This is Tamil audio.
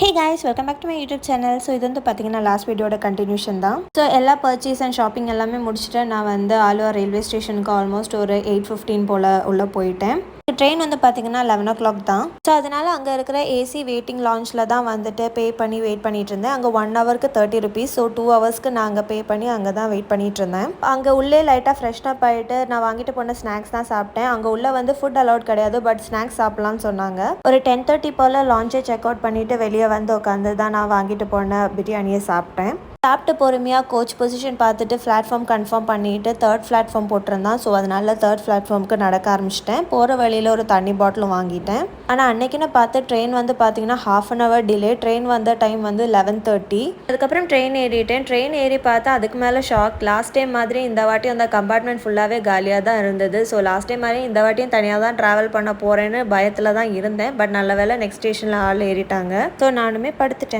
Hey guys, welcome back to my YouTube channel. So இது வந்து பார்த்தீங்கன்னா லாஸ்ட் வீடியோட கண்டினியூஷன் தான். ஸோ எல்லா பர்ச்சேஸ் அண்ட் ஷாப்பிங் எல்லாமே முடிச்சுட்டு நான் வந்து ஆலுவா ரயில்வே ஸ்டேஷனுக்கு ஆல்மோஸ்ட் ஒரு 8:15 போல் உள்ளே போயிட்டேன். ட்ரெயின் வந்து பார்த்தீங்கன்னா 11 o'clock தான். ஸோ அதனால் அங்கே இருக்கிற ஏசி வெயிட்டிங் லான்ச்சில் தான் வந்துட்டு பே பண்ணி வெயிட் பண்ணிட்டு இருந்தேன். அங்கே 1 ஹவருக்கு 30 rupees. ஸோ 2 ஹவர்ஸ்க்கு நான் அங்கே பே பண்ணி அங்கே தான் வெயிட் பண்ணிட்டு இருந்தேன். அங்கே உள்ளே லைட்டாக ஃப்ரெஷ்னப் ஆகிட்டு நான் வாங்கிட்டு போன ஸ்நாக்ஸ் தான் சாப்பிட்டேன். அங்கே உள்ளே வந்து ஃபுட் அலவுட் கிடையாது, பட் ஸ்நாக்ஸ் சாப்பிட்லான்னு சொன்னாங்க. ஒரு 10:30 போல் லான்ச்சை செக் அவுட் பண்ணிவிட்டு வெளியே வந்து உட்காந்து தான் நான் வாங்கிட்டு போன பிரியாணியை சாப்பிட்டேன். சாப்பிட்டு பொறுமையாக கோச் பொசிஷன் பார்த்துட்டு பிளாட்ஃபார்ம் கன்ஃபார்ம் பண்ணிவிட்டு 3rd பிளாட்ஃபார்ம் போட்டிருந்தான். ஸோ அதனால் 3rd பிளாட்ஃபார்முக்கு நடக்க ஆரம்பிச்சிட்டேன். போகிற வழியில் ஒரு தண்ணி பாட்டிலும் வாங்கிட்டேன். ஆனால் அன்றைக்கின்னு பார்த்து ட்ரெயின் வந்து பார்த்தீங்கன்னா 1/2 hour டிலே. ட்ரெயின் வந்த டைம் வந்து 11:30. அதுக்கப்புறம் ட்ரெயின் ஏறிட்டேன். ட்ரெயின் ஏறி பார்த்தா அதுக்கு மேலே ஷாக். லாஸ்ட் டைம் மாதிரி இந்த வாட்டி அந்த கம்பார்ட்மெண்ட் ஃபுல்லாகவே காலியாக தான் இருந்தது. ஸோ லாஸ்ட் டைம் மாதிரி இந்த வாட்டியும் தனியாக தான் ட்ராவல் பண்ண போகிறேன்னு பயத்தில் தான் இருந்தேன். பட் நல்ல வேளை நெக்ஸ்ட் ஸ்டேஷனில் ஆள் ஏறிட்டாங்க. ஸோ நானுமே படுத்துட்டேன்.